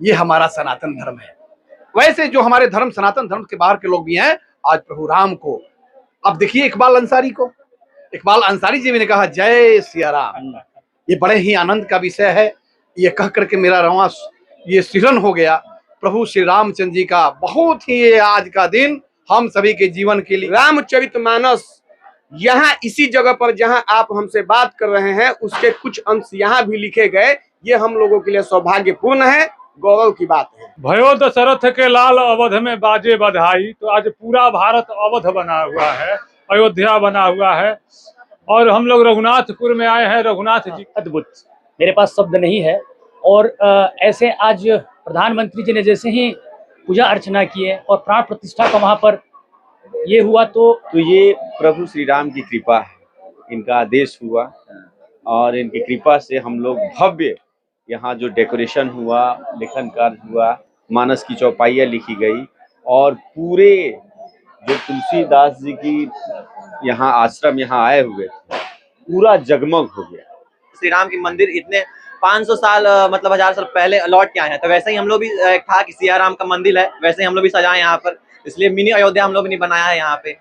ये हमारा सनातन धर्म है। वैसे जो हमारे धर्म सनातन धर्म के बाहर के लोग भी हैं, आज प्रभु राम को, अब देखिए इकबाल अंसारी को, इकबाल अंसारी जी ने कहा जय सिया राम। ये बड़े ही आनंद का विषय है। ये कह करके मेरा रवां ये सृजन हो गया प्रभु श्री रामचंद्र जी का। बहुत ही ये आज का दिन हम सभी के जीवन के लिए रामचरितमानस यहाँ इसी जगह पर जहाँ आप हमसे बात कर रहे हैं उसके कुछ अंश यहाँ भी लिखे गए। ये हम लोगों के लिए सौभाग्यपूर्ण है, गौरव की बात है। भयो दशरथ के लाल अवध में बाजे बधाई। तो आज पूरा भारत अवध बना हुआ है, अयोध्या बना हुआ है, और हम लोग रघुनाथपुर में आए हैं। रघुनाथ जी अद्भुत, मेरे पास शब्द नहीं है। और ऐसे आज प्रधानमंत्री जी ने जैसे ही पूजा अर्चना की है और प्राण प्रतिष्ठा का वहाँ पर ये हुआ, तो ये प्रभु श्री राम की कृपा है, इनका आदेश हुआ और इनकी कृपा से हम लोग भव्य यहाँ जो डेकोरेशन हुआ, लेखन कार्य हुआ, मानस की चौपाइयाँ लिखी गई और पूरे जो तुलसीदास जी की यहाँ आश्रम यहाँ आए हुए थे पूरा जगमग हो गया। श्री राम की मंदिर इतने 500 साल मतलब 1000 साल पहले लौट के आए हैं, तो वैसे ही हम लोग भी एक था कि सिया राम का मंदिर है, वैसे ही हम लोग भी सजाए यहाँ पर, इसलिए मिनी अयोध्या हम लोग ने बनाया है यहाँ पे।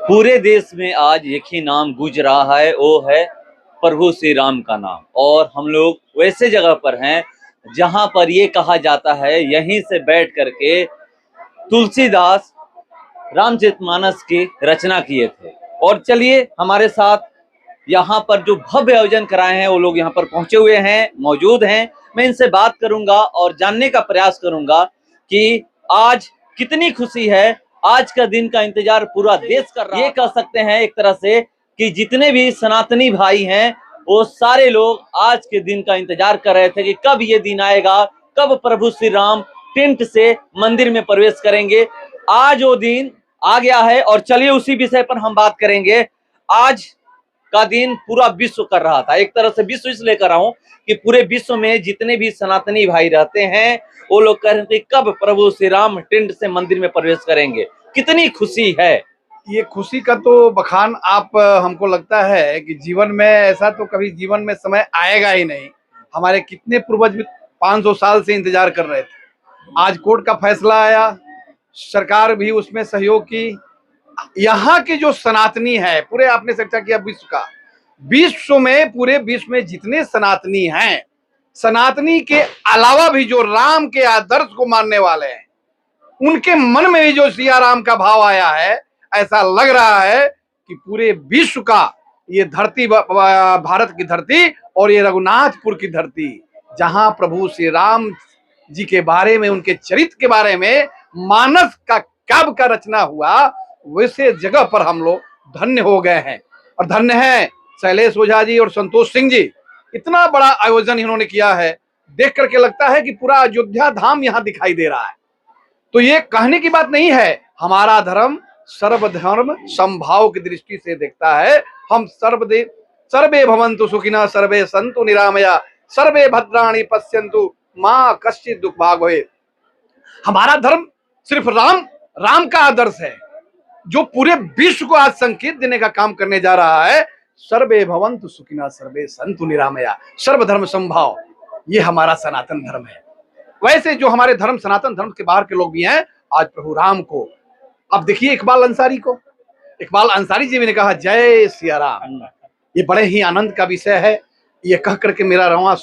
पूरे देश में आज एक ही नाम गूंज रहा है, वो है प्रभु श्री राम का नाम। और हम लोग वैसे जगह पर हैं जहां पर ये कहा जाता है यहीं से बैठ करके तुलसीदास रामचरितमानस की रचना किए थे। और चलिए हमारे साथ यहाँ पर जो भव्य आयोजन कराए हैं वो लोग यहाँ पर पहुंचे हुए हैं, मौजूद हैं। मैं इनसे बात करूंगा और जानने का प्रयास करूंगा कि आज कितनी खुशी है। आज का दिन का इंतजार पूरा देश कर रहा है। ये कह सकते हैं एक तरह से कि जितने भी सनातनी भाई हैं वो सारे लोग आज के दिन का इंतजार कर रहे थे कि कब ये दिन आएगा, कब प्रभु श्री राम टेंट से मंदिर में प्रवेश करेंगे। आज वो दिन आ गया है और चलिए उसी विषय पर हम बात करेंगे। आज का दिन पूरा विश्व कर रहा था, एक तरह से विश्व इसलिए कर रहा हूँ कि पूरे विश्व में जितने भी सनातनी भाई रहते हैं वो लोग कह रहे थे कब प्रभु श्री राम टेंट से मंदिर में प्रवेश करेंगे। कितनी खुशी है। ये खुशी का तो बखान आप हमको लगता है कि जीवन में ऐसा तो कभी जीवन में समय आएगा ही नहीं। हमारे कितने पूर्वज 500 साल से इंतजार कर रहे थे। आज कोर्ट का फैसला आया, सरकार भी उसमें सहयोग की। यहाँ की जो सनातनी है, पूरे आपने चर्चा किया विश्व का, विश्व में पूरे विश्व में जितने सनातनी हैं, सनातनी के अलावा भी जो राम के आदर्श को मानने वाले हैं, उनके मन में भी जो सिया राम का भाव आया है, ऐसा लग रहा है कि पूरे विश्व का ये धरती, भारत की धरती और ये रघुनाथपुर की धरती, जहां प्रभु श्री राम जी के बारे में, उनके चरित्र के बारे में मानस का काव्य का रचना हुआ, वैसे जगह पर हम लोग धन्य हो गए हैं। और धन्य है शैलेश ओझा जी और संतोष सिंह जी, इतना बड़ा आयोजन इन्होंने किया है। देख करके लगता है कि पूरा अयोध्या धाम यहाँ दिखाई दे रहा है। तो ये कहने की बात नहीं है, हमारा धर्म सर्वधर्म समभाव की दृष्टि से देखता है। हम सर्वे भवन्तु सुखिनः सर्वे सन्तु निरामया सर्वे भद्राणि पश्यन्तु मां कश्चित् दुख भाग भवेत्। हमारा धर्म सिर्फ राम का आदर्श है, जो पूरे विश्व को आज संकेत देने का काम करने जा रहा है। सर्वे भवन्तु सुखिनः सर्वे सन्तु निरामया सर्वधर्म समभाव, ये हमारा सनातन धर्म है। वैसे जो हमारे धर्म सनातन धर्म के बाहर के लोग भी हैं, आज प्रभु राम को, अब देखिए इकबाल अंसारी को, इकबाल अंसारी जी ने कहा जय सिया राम। ये बड़े ही आनंद का विषय है। ये कह करके मेरा रवां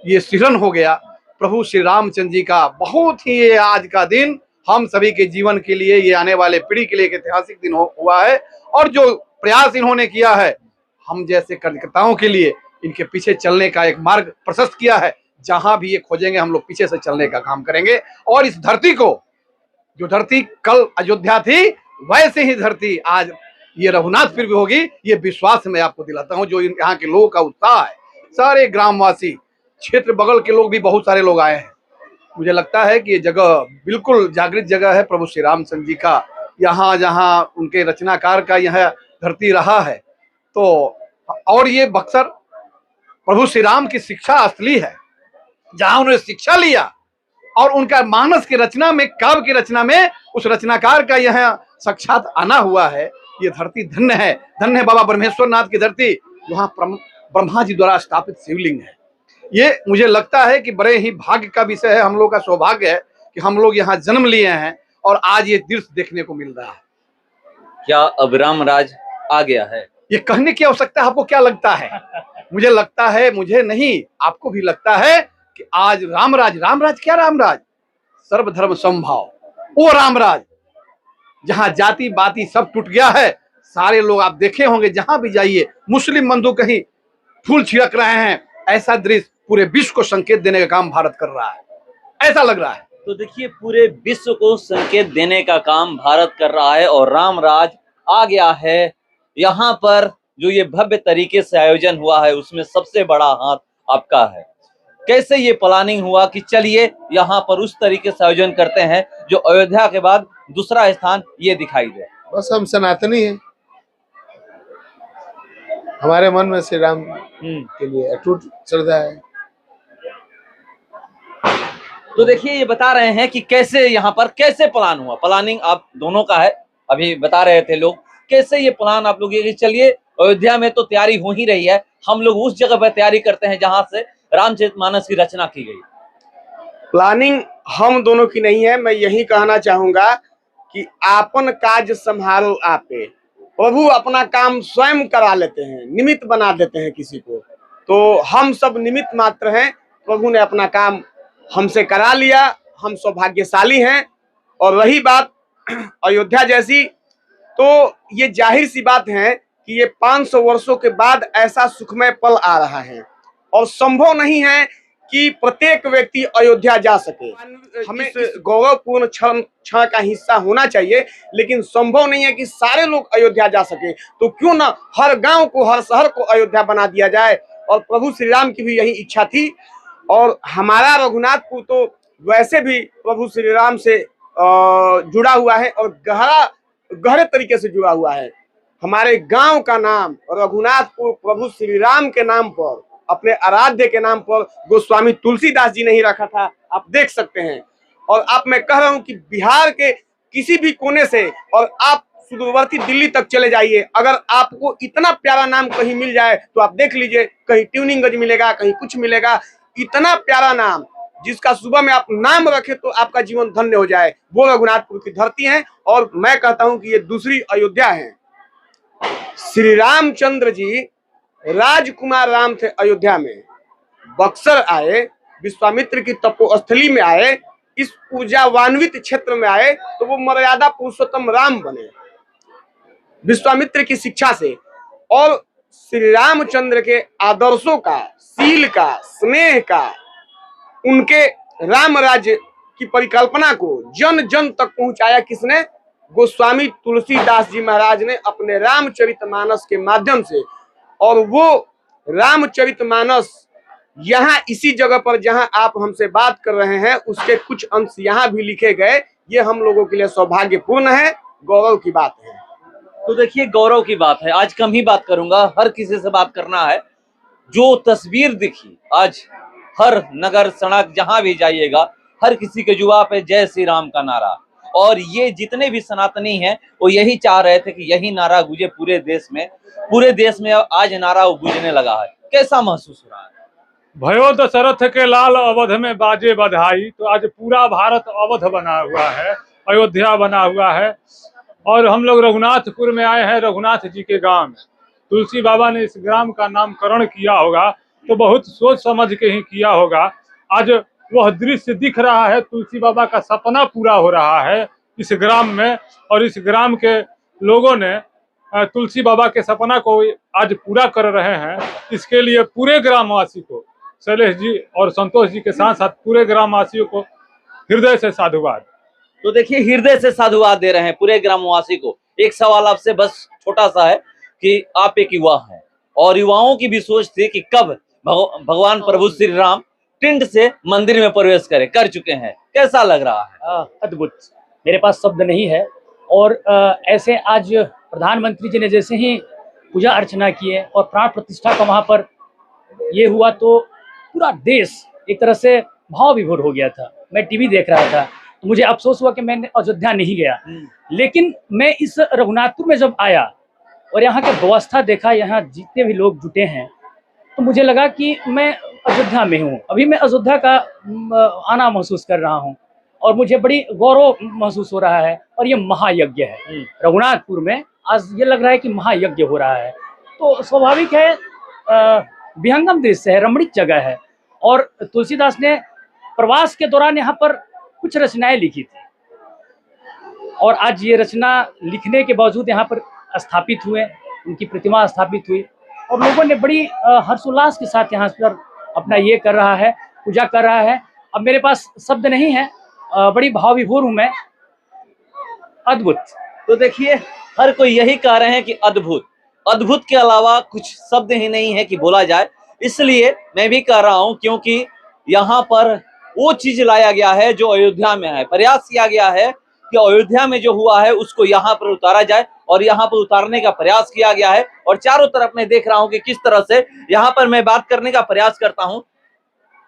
ये सृजन हो गया प्रभु श्री रामचंद्र जी का। बहुत ही ये आज का दिन हम सभी के जीवन के लिए, ये आने वाले पीढ़ी के लिए एक ऐतिहासिक दिन हुआ है। और जो प्रयास इन्होंने किया है, हम जैसे कार्यकर्ताओं के लिए इनके पीछे चलने का एक मार्ग प्रशस्त किया है। जहां भी ये खोजेंगे हम लोग पीछे से चलने का काम करेंगे। और इस धरती को, जो धरती कल अयोध्या थी, वैसे ही धरती आज ये रघुनाथपुर भी होगी, ये विश्वास मैं आपको दिलाता हूं। जो यहाँ के लोगों का उत्साह है, सारे ग्रामवासी, क्षेत्र बगल के लोग भी बहुत सारे लोग आए हैं। मुझे लगता है कि ये जगह बिल्कुल जागृत जगह है प्रभु श्री रामचंद्र जी का। यहाँ जहाँ उनके रचनाकार का यह धरती रहा है, तो और ये बक्सर प्रभु श्री राम की शिक्षा असली है, जहां उन्होंने शिक्षा लिया और उनका मानस की रचना में, काव्य की रचना में उस रचनाकार का यह साक्षात आना हुआ है। ये धरती धन्य है, धन्य है बाबा ब्रह्मेश्वर नाथ की धरती, वहां ब्रह्मा जी द्वारा स्थापित शिवलिंग है। ये मुझे लगता है कि बड़े ही भाग्य का विषय है, हम लोग का सौभाग्य है कि हम लोग यहाँ जन्म लिए हैं और आज ये दृश्य देखने को मिल रहा है। क्या अब राम राज आ गया है? ये कहने की आवश्यकता है, आपको क्या लगता है? मुझे लगता है, मुझे नहीं, आपको भी लगता है कि आज रामराज, रामराज क्या रामराज? सर्वधर्म समभाव, वो रामराज जहां जाति बाती सब टूट गया है। सारे लोग आप देखे होंगे, जहां भी जाइए मुस्लिम बंधु कहीं फूल छिड़क रहे हैं। ऐसा दृश्य पूरे विश्व को संकेत देने का काम भारत कर रहा है, ऐसा लग रहा है। तो देखिए, पूरे विश्व को संकेत देने का काम भारत कर रहा है और राम राज आ गया है। यहाँ पर जो ये भव्य तरीके से आयोजन हुआ है उसमें सबसे बड़ा हाथ आपका है। कैसे ये प्लानिंग हुआ कि चलिए यहाँ पर उस तरीके से आयोजन करते हैं जो अयोध्या के बाद दूसरा स्थान ये दिखाई दे? बस हम सनातनी हैं, हमारे मन में श्री राम के लिए अटूट श्रद्धा है। तो देखिए, ये बता रहे हैं कि कैसे यहाँ पर कैसे प्लान हुआ। प्लानिंग आप दोनों का है, अभी बता रहे थे लोग। कैसे ये प्लान आप लोग, ये चलिए अयोध्या में तो तैयारी हो ही रही है, हम लोग उस जगह पर तैयारी करते हैं जहां से रामचरितमानस की रचना की गई। प्लानिंग हम दोनों की नहीं है। मैं यही कहना चाहूंगा कि आपन काज संभालो आपे। प्रभु अपना काम स्वयं करा लेते हैं, निमित्त बना देते हैं किसी को। तो हम सब निमित्त मात्र हैं, प्रभु ने अपना काम हमसे करा लिया, हम सौभाग्यशाली हैं। और रही बात अयोध्या जैसी, तो ये जाहिर सी बात है कि ये 500 वर्षों के बाद ऐसा सुखमय पल आ रहा है और संभव नहीं है कि प्रत्येक व्यक्ति अयोध्या जा सके। हमें इस गौरवपूर्ण क्षण का हिस्सा होना चाहिए, लेकिन संभव नहीं है कि सारे लोग अयोध्या जा सके। तो क्यों ना हर गांव को, हर शहर को अयोध्या बना दिया जाए। और प्रभु श्री राम की भी यही इच्छा थी। और हमारा रघुनाथपुर तो वैसे भी प्रभु श्री राम से जुड़ा हुआ है और गहरे तरीके से जुड़ा हुआ है। हमारे गांव का नाम रघुनाथपुर प्रभु श्री राम के नाम पर, अपने आराध्य के नाम पर गोस्वामी तुलसीदास जी ने ही रखा था, आप देख सकते हैं। और आप, मैं कह रहा हूं कि बिहार के किसी भी कोने से और आप सुदूरवर्ती दिल्ली तक चले जाइए, अगर आपको इतना प्यारा नाम कहीं मिल जाए तो आप देख लीजिए, कहीं ट्यूनिंगगंज मिलेगा, कहीं कुछ मिलेगा। इतना प्यारा नाम जिसका सुबह में आप नाम रखे तो आपका जीवन धन्य हो जाए, वो रघुनाथपुर की धरती है। और मैं कहता हूं कि ये दूसरी अयोध्या है। श्री रामचंद्र जी राजकुमार राम थे अयोध्या में, बक्सर आए, विश्वामित्र की तपोस्थली में आए, इस ऊर्जावान्वित क्षेत्र में आए तो वो मर्यादा पुरुषोत्तम राम बने विश्वामित्र की शिक्षा से। और श्री रामचंद्र के आदर्शों का, शील का, स्नेह का, उनके राम राज्य की परिकल्पना को जन जन तक पहुंचाया किसने? गोस्वामी तुलसीदास जी महाराज ने अपने रामचरितमानस के माध्यम से। और वो रामचरितमानस यहाँ इसी जगह पर जहाँ आप हमसे बात कर रहे हैं, उसके कुछ अंश यहाँ भी लिखे गए। ये हम लोगों के लिए सौभाग्यपूर्ण है, गौरव की बात है। तो देखिए, गौरव की बात है। आज कम ही बात करूंगा, हर किसी से बात करना है। जो तस्वीर दिखी आज, हर नगर सड़क जहां भी जाइएगा, हर किसी के जुबान पे जय श्री राम का नारा। और ये जितने भी सनातनी हैं वो यही चाह रहे थे कि यही नारा गूंजे पूरे देश में। पूरे देश में आज नारा गूंजने लगा है। कैसा महसूस हो रहा है? भयो दशरथ के लाल अवध में बाजे बधाई। तो आज पूरा भारत अवध बना हुआ है, अयोध्या बना हुआ है। और हम लोग रघुनाथपुर में आए हैं, रघुनाथ जी के गांव में। तुलसी बाबा ने इस ग्राम का नामकरण किया होगा तो बहुत सोच समझ के ही किया होगा। आज वह दृश्य दिख रहा है, तुलसी बाबा का सपना पूरा हो रहा है इस ग्राम में। और इस ग्राम के लोगों ने तुलसी बाबा के सपना को आज पूरा कर रहे हैं। इसके लिए पूरे ग्रामवासी को, शैलेश जी और संतोष जी के साथ साथ पूरे ग्रामवासियों को हृदय से साधुवाद। तो देखिए, हृदय से साधुवाद दे रहे हैं पूरे ग्रामवासी को। एक सवाल आपसे बस छोटा सा है कि आप एक युवा हैं और युवाओं की भी सोच थी कि कब भगवान प्रभु श्री राम टेंट से मंदिर में प्रवेश कर चुके हैं। कैसा लग रहा है? अद्भुत, मेरे पास शब्द नहीं है। और ऐसे आज प्रधानमंत्री जी ने जैसे ही पूजा अर्चना किए और प्राण प्रतिष्ठा का वहाँ पर ये हुआ तो पूरा देश एक तरह से भाव विभोर हो गया था। मैं टीवी देख रहा था तो मुझे अफसोस हुआ कि मैंने अयोध्या नहीं गया, लेकिन मैं इस रघुनाथपुर में जब आया और यहाँ की व्यवस्था देखा, यहाँ जितने भी लोग जुटे हैं, तो मुझे लगा कि मैं अयोध्या में हूँ। अभी मैं अयोध्या का आना महसूस कर रहा हूँ और मुझे बड़ी गौरव महसूस हो रहा है। और ये महायज्ञ है रघुनाथपुर में, आज ये लग रहा है कि महायज्ञ हो रहा है। तो स्वाभाविक है, विहंगम दृश्य है, रमणीक जगह है। और तुलसीदास ने प्रवास के दौरान यहाँ पर कुछ रचनाएं लिखी थी और आज ये रचना लिखने के बावजूद यहाँ पर स्थापित हुए, उनकी प्रतिमा स्थापित हुई और लोगों ने बड़ी हर्षोल्लास के साथ यहाँ पर अपना ये कर रहा है, पूजा कर रहा है। अब मेरे पास शब्द नहीं है, बड़ी भाव विभोर हूँ मैं। अद्भुत। तो देखिए, हर कोई यही कह रहे हैं कि अद्भुत, अद्भुत के अलावा कुछ शब्द ही नहीं है कि बोला जाए। इसलिए मैं भी कह रहा हूं, क्योंकि यहाँ पर वो चीज लाया गया है जो अयोध्या में है। प्रयास किया गया है कि अयोध्या में जो हुआ है उसको यहाँ पर उतारा जाए और यहाँ पर उतारने का प्रयास किया गया है। और चारों तरफ मैं देख रहा हूँ कि किस तरह से यहाँ पर मैं बात करने का प्रयास करता हूँ।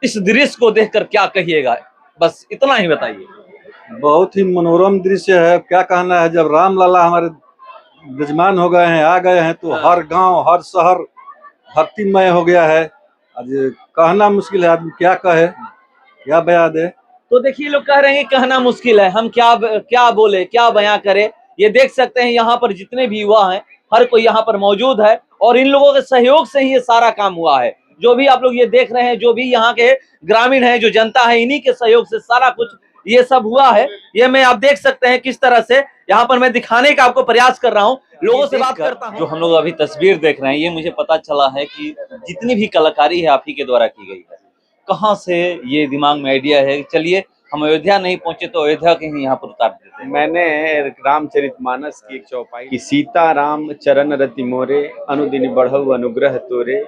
इस दृश्य को देखकर क्या कहिएगा, बस इतना ही बताइए। बहुत ही मनोरम दृश्य है। क्या कहना है, जब राम लला हमारे विराजमान हो गए हैं, आ गए हैं, तो हर गांव हर शहर भक्तिमय हो गया है। आज कहना मुश्किल है, आदमी क्या कहे, क्या बयां दे। तो देखिए, लोग कह रहे हैं कि कहना मुश्किल है, हम क्या बोले, क्या बयां करें। ये देख सकते हैं यहाँ पर जितने भी युवा हैं, हर कोई यहाँ पर मौजूद है और इन लोगों के सहयोग से ही ये सारा काम हुआ है। जो भी आप लोग ये देख रहे हैं, जो भी यहाँ के ग्रामीण हैं, जो जनता है, इन्हीं के सहयोग से सारा कुछ ये सब हुआ है। ये मैं आप देख सकते हैं किस तरह से यहाँ पर मैं दिखाने का आपको प्रयास कर रहा हूँ, लोगों से बात करता हूँ। जो हम लोग अभी तस्वीर देख रहे हैं, ये मुझे पता चला है कि जितनी भी कलाकारी है आप ही के द्वारा की गई है। कहाँ से ये दिमाग में आइडिया है? चलिए, हम अयोध्या नहीं पहुंचे तो अयोध्या के ही यहाँ पर उतार देते हैं। मैंने रामचरितमानस की एक चौपाई कि सीता राम चरण रति मोरे, अनुदिन बढ़ऊ अनुग्रह तोरे,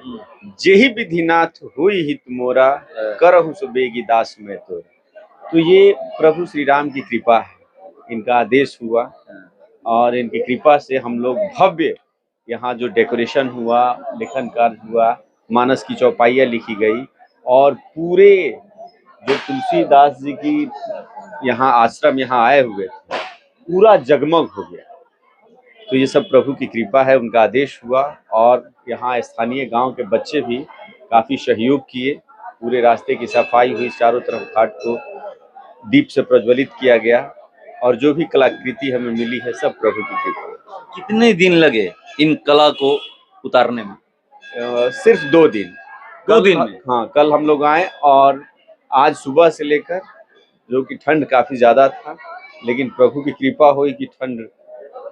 जेहि विधिनाथ हुई हित मोरा, करहु सुबेगी दास में तोरा। तो ये प्रभु श्री राम की कृपा है, इनका आदेश हुआ और इनकी कृपा से हम लोग भव्य यहाँ जो डेकोरेशन हुआ, लेखन कार्य हुआ, मानस की चौपाइयाँ लिखी गई और पूरे जो तुलसीदास जी की यहाँ आश्रम यहाँ आए हुए थे, पूरा जगमग हो गया। तो ये सब प्रभु की कृपा है, उनका आदेश हुआ और यहाँ स्थानीय गांव के बच्चे भी काफी सहयोग किए। पूरे रास्ते की सफाई हुई, चारों तरफ घाट को दीप से प्रज्वलित किया गया और जो भी कलाकृति हमें मिली है सब प्रभु की कृपा। कितने दिन लगे इन कला को उतारने में? सिर्फ 2 दिन। 2 दिन में? हाँ, कल हम लोग आए और आज सुबह से लेकर, जो कि ठंड काफी ज्यादा था, लेकिन प्रभु की कृपा हुई कि ठंड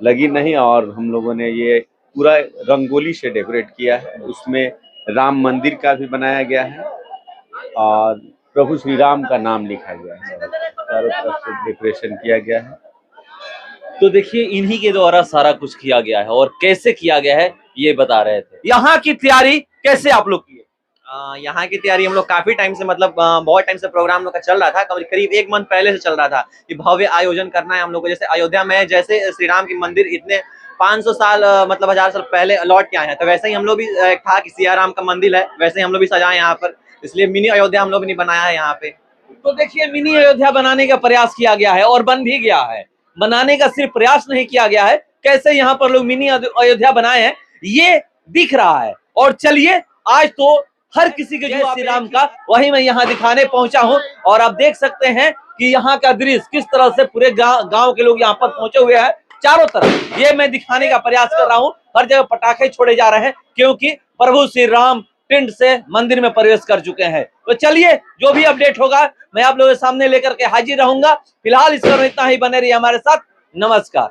लगी नहीं और हम लोगों ने ये पूरा रंगोली से डेकोरेट किया है। उसमें राम मंदिर का भी बनाया गया है और प्रभु श्री राम का नाम लिखा गया है, चारों तरफ से डेकोरेशन किया गया है। तो देखिए, इन्हीं के द्वारा सारा कुछ किया गया है और कैसे किया गया है ये बता रहे थे। यहाँ की तैयारी कैसे आप लोग किए? यहाँ की तैयारी हम लोग काफी टाइम से, मतलब बहुत टाइम से प्रोग्राम लोग का चल रहा था, करीब 1 मंथ पहले से चल रहा था कि भव्य आयोजन करना है हम लोग को। जैसे अयोध्या में जैसे श्री राम की मंदिर इतने 500 साल मतलब 1000 साल पहले लौट के आए हैं, तो वैसे ही हम लोग भी एक था कि सिया राम का मंदिर है, वैसे ही हम लोग भी सजाए यहाँ पर। इसलिए मिनी अयोध्या हम लोग ने बनाया है यहाँ पे। तो देखिए, मिनी अयोध्या बनाने का प्रयास किया गया है और बन भी गया है। बनाने का सिर्फ प्रयास नहीं किया गया है, कैसे यहाँ पर लोग मिनी अयोध्या बनाए हैं ये दिख रहा है। और चलिए, आज तो हर किसी के जो श्री राम का वही मैं यहाँ दिखाने पहुंचा हूँ और आप देख सकते हैं कि यहाँ का दृश्य किस तरह से पूरे गांव के लोग यहाँ पर पहुंचे हुए हैं। चारों तरफ ये मैं दिखाने का प्रयास कर रहा हूँ। हर जगह पटाखे छोड़े जा रहे हैं क्योंकि प्रभु श्री राम टेंट से मंदिर में प्रवेश कर चुके हैं। तो चलिए, जो भी अपडेट होगा मैं आप लोगों के सामने लेकर के हाजिर रहूंगा। फिलहाल इस पर इतना ही, बने रहिए हमारे साथ। नमस्कार।